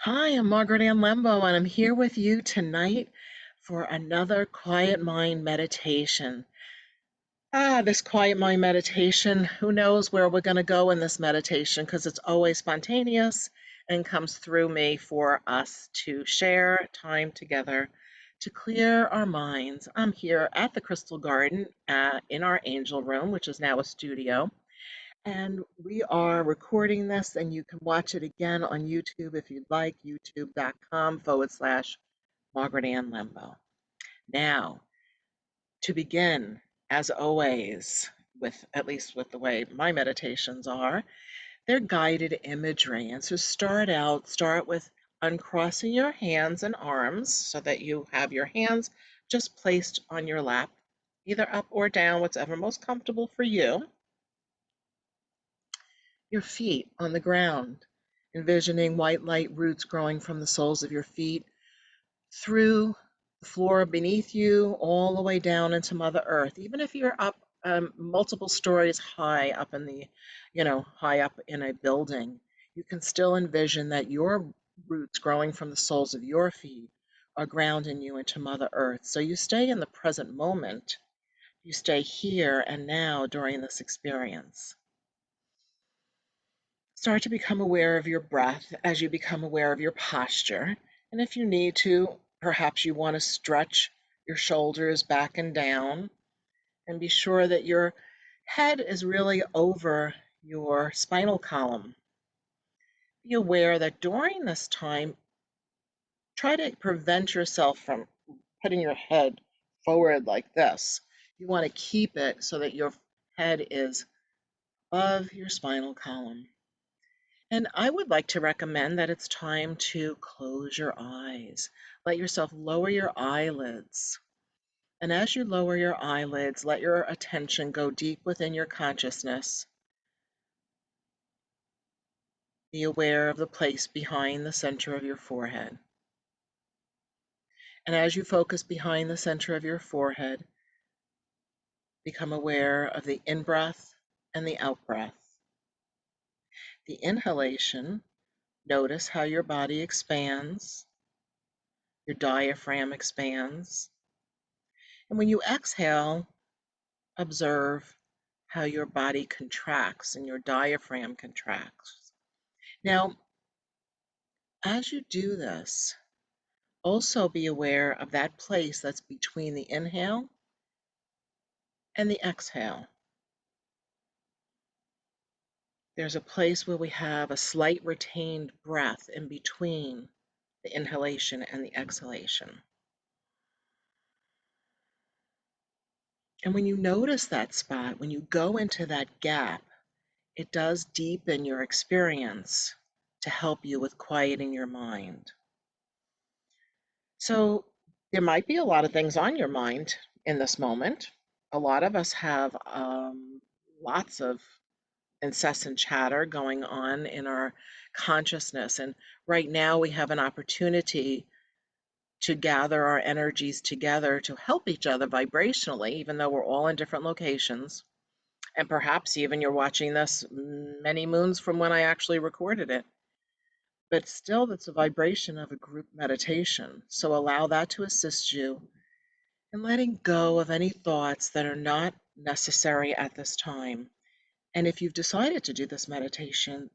Hi, I'm Margaret Ann Lembo, and I'm here with you tonight for another Quiet Mind meditation. This Quiet Mind meditation, who knows where we're going to go in this meditation because it's always spontaneous and comes through me for us to share time together to clear our minds. I'm here at the Crystal Garden in our angel room, which is now a studio. And we are recording this, and you can watch it again on YouTube if you'd like, youtube.com/Margaret Ann Lembo. Now, to begin, as always, with at least with the way my meditations are, they're guided imagery. And so start with uncrossing your hands and arms so that you have your hands just placed on your lap, either up or down, whatever most comfortable for you. Your feet on the ground, envisioning white light roots growing from the soles of your feet through the floor beneath you, all the way down into Mother Earth. Even if you're up multiple stories high up in high up in a building, you can still envision that your roots growing from the soles of your feet are grounding you into Mother Earth. So you stay in the present moment. You stay here and now during this experience. Start to become aware of your breath as you become aware of your posture. And if you need to, perhaps you want to stretch your shoulders back and down and be sure that your head is really over your spinal column. Be aware that during this time, try to prevent yourself from putting your head forward like this. You want to keep it so that your head is above your spinal column. And I would like to recommend that it's time to close your eyes. Let yourself lower your eyelids. And as you lower your eyelids, let your attention go deep within your consciousness. Be aware of the place behind the center of your forehead. And as you focus behind the center of your forehead, become aware of the in-breath and the out-breath. The inhalation, notice how your body expands, your diaphragm expands. And when you exhale, observe how your body contracts and your diaphragm contracts. Now, as you do this, also be aware of that place that's between the inhale and the exhale. There's a place where we have a slight retained breath in between the inhalation and the exhalation. And when you notice that spot, when you go into that gap, it does deepen your experience to help you with quieting your mind. So there might be a lot of things on your mind in this moment. A lot of us have lots of incessant chatter going on in our consciousness. And right now we have an opportunity to gather our energies together to help each other vibrationally, even though we're all in different locations. And perhaps even you're watching this many moons from when I actually recorded it. But still, that's a vibration of a group meditation. So allow that to assist you in letting go of any thoughts that are not necessary at this time. And if you've decided to do this meditation,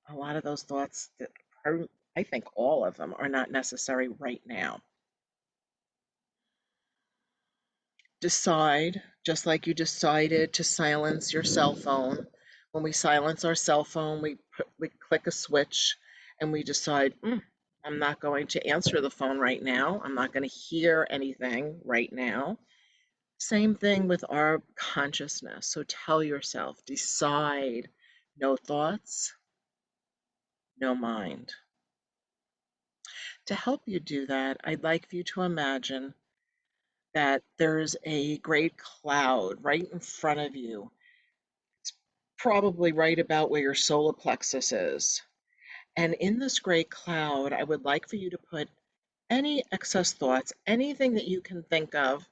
a lot of those thoughts that are, I think all of them are not necessary right now. Decide, just like you decided to silence your cell phone. When we silence our cell phone, we click a switch and we decide, I'm not going to answer the phone right now. I'm not going to hear anything right now. Same thing with our consciousness. So tell yourself, decide, no thoughts, no mind. To help you do that, I'd like for you to imagine that there's a great cloud right in front of you. It's probably right about where your solar plexus is. And in this great cloud, I would like for you to put any excess thoughts, anything that you can think of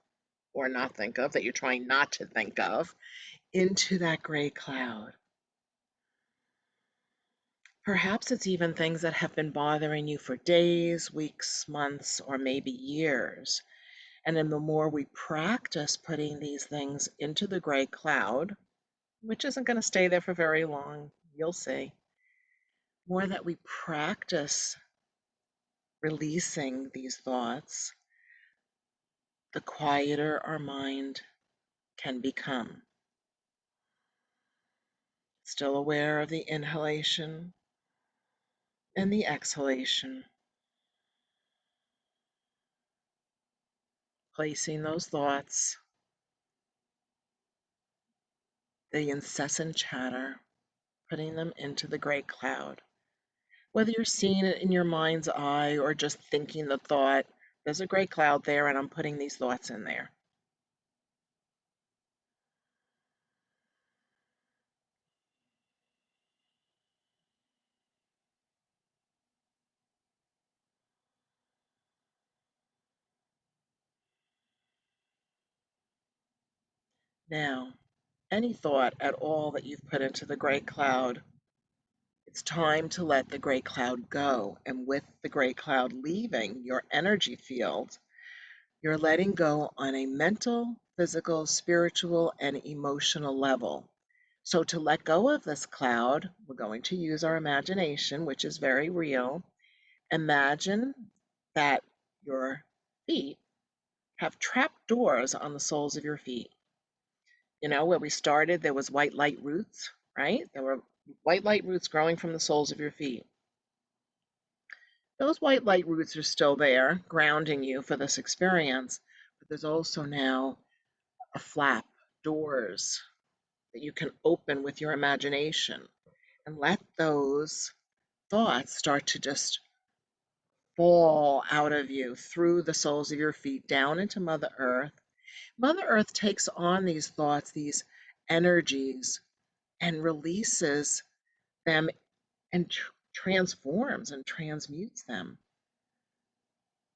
or not think of, that you're trying not to think of, into that gray cloud. Perhaps it's even things that have been bothering you for days, weeks, months, or maybe years. And then the more we practice putting these things into the gray cloud, which isn't going to stay there for very long, you'll see, more that we practice releasing these thoughts, the quieter our mind can become. Still aware of the inhalation and the exhalation, placing those thoughts, the incessant chatter, putting them into the gray cloud. Whether you're seeing it in your mind's eye or just thinking the thought, there's a gray cloud there and I'm putting these thoughts in there. Now, any thought at all that you've put into the gray cloud, it's time to let the gray cloud go. And with the gray cloud leaving your energy field, you're letting go on a mental, physical, spiritual, and emotional level. So to let go of this cloud, we're going to use our imagination, which is very real. Imagine that your feet have trap doors on the soles of your feet. You know, where we started, there was white light roots, right? There were white light roots growing from the soles of your feet. Those white light roots are still there, grounding you for this experience, but there's also now a flap, doors that you can open with your imagination and let those thoughts start to just fall out of you through the soles of your feet down into Mother Earth. Mother Earth takes on these thoughts, these energies, and releases them and transforms and transmutes them.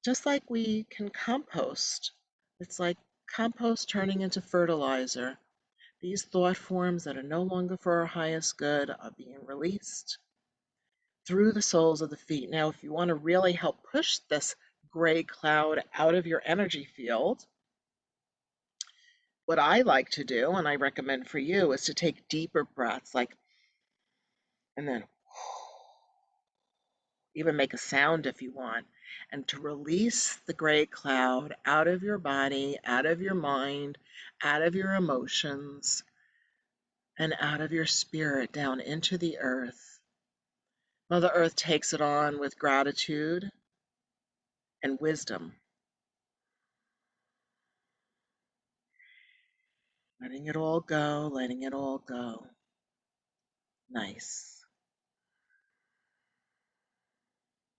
Just like we can compost. It's like compost turning into fertilizer. These thought forms that are no longer for our highest good are being released through the soles of the feet. Now, if you want to really help push this gray cloud out of your energy field, what I like to do, and I recommend for you, is to take deeper breaths, like, and then even make a sound if you want, and to release the gray cloud out of your body, out of your mind, out of your emotions, and out of your spirit down into the earth. Mother Earth takes it on with gratitude and wisdom, letting it all go, letting it all go. Nice.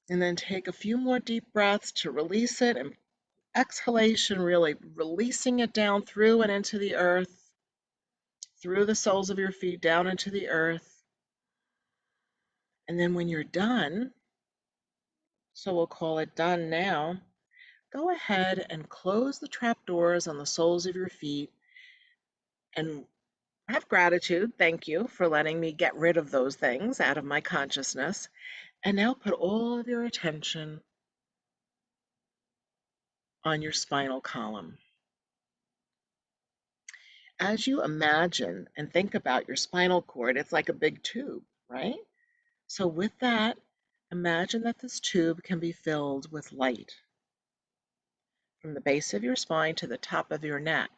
And then take a few more deep breaths to release it, and exhalation, really releasing it down through and into the earth, through the soles of your feet, down into the earth. And then when you're done, so we'll call it done now, go ahead and close the trap doors on the soles of your feet and have gratitude. Thank you for letting me get rid of those things out of my consciousness. And now put all of your attention on your spinal column. As you imagine and think about your spinal cord, it's like a big tube, right? So with that, imagine that this tube can be filled with light from the base of your spine to the top of your neck.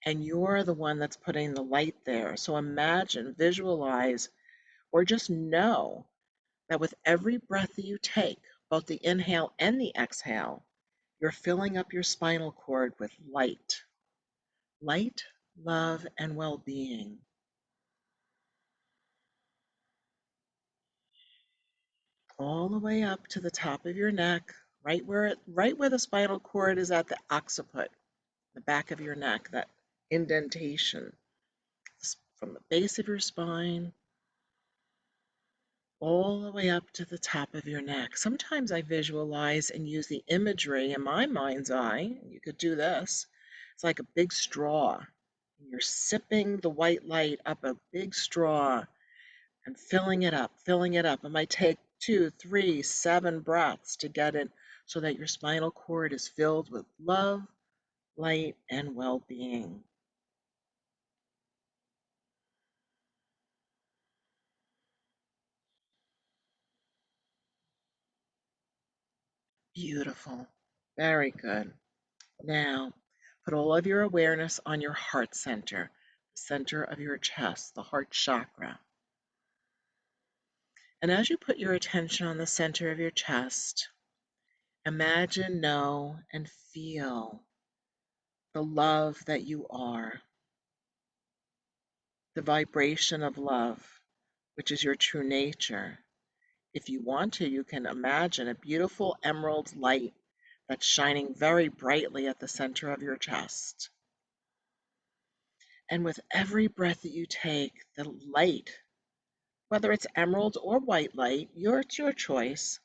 And you're the one that's putting the light there. So imagine, visualize, or just know that with every breath that you take, both the inhale and the exhale, you're filling up your spinal cord with light, love, and well-being. All the way up to the top of your neck, right where the spinal cord is at the occiput, the back of your neck, that indentation from the base of your spine all the way up to the top of your neck. Sometimes I visualize and use the imagery in my mind's eye. You could do this. It's like a big straw. You're sipping the white light up a big straw, and filling it up, filling it up. It might take 2, 3, 7 breaths to get it so that your spinal cord is filled with love, light, and well-being. Beautiful. Very good. Now, put all of your awareness on your heart center, the center of your chest, the heart chakra. And as you put your attention on the center of your chest, imagine, know, and feel the love that you are, the vibration of love, which is your true nature. If you want to, you can imagine a beautiful emerald light that's shining very brightly at the center of your chest. And with every breath that you take, the light, whether it's emerald or white light, it's your choice,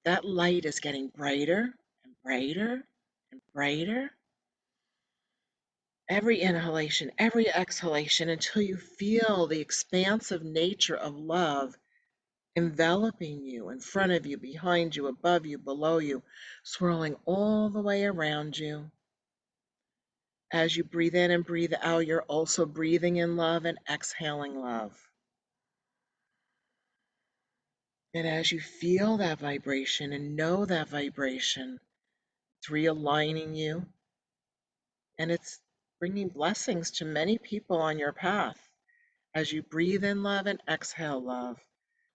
that light is getting brighter and brighter and brighter. Every inhalation, every exhalation, until you feel the expansive nature of love enveloping you, in front of you, behind you, above you, below you, swirling all the way around you. As you breathe in and breathe out, you're also breathing in love and exhaling love. And as you feel that vibration and know that vibration, it's realigning you and it's bringing blessings to many people on your path as you breathe in love and exhale love.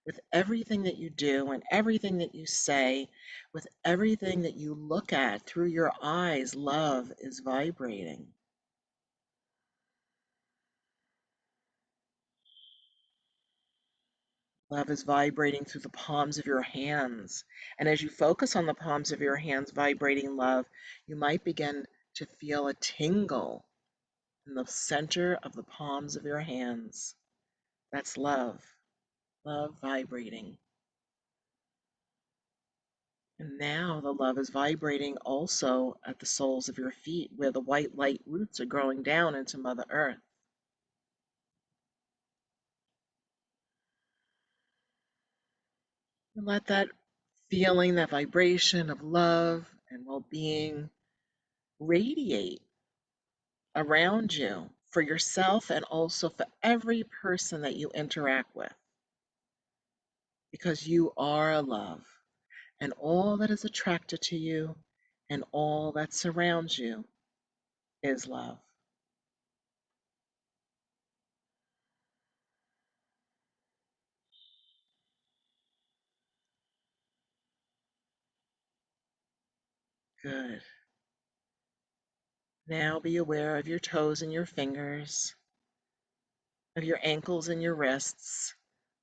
With everything that you do and everything that you say, with everything that you look at through your eyes, love is vibrating. Love is vibrating through the palms of your hands. And as you focus on the palms of your hands vibrating love, you might begin to feel a tingle in the center of the palms of your hands. That's love, love vibrating. And now the love is vibrating also at the soles of your feet where the white light roots are growing down into Mother Earth. And let that feeling, that vibration of love and well-being radiate around you for yourself and also for every person that you interact with. Because you are love, and all that is attracted to you and all that surrounds you is love. Good. Now be aware of your toes and your fingers, of your ankles and your wrists.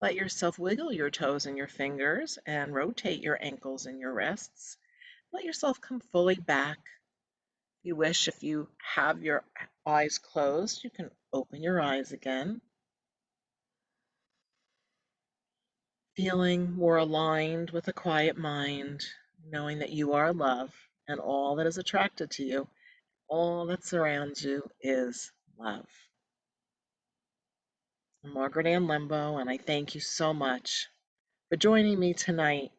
Let yourself wiggle your toes and your fingers and rotate your ankles and your wrists. Let yourself come fully back. If you wish, if you have your eyes closed, you can open your eyes again, feeling more aligned with a quiet mind, knowing that you are love and all that is attracted to you, all that surrounds you is love. I'm Margaret Ann Lembo, and I thank you so much for joining me tonight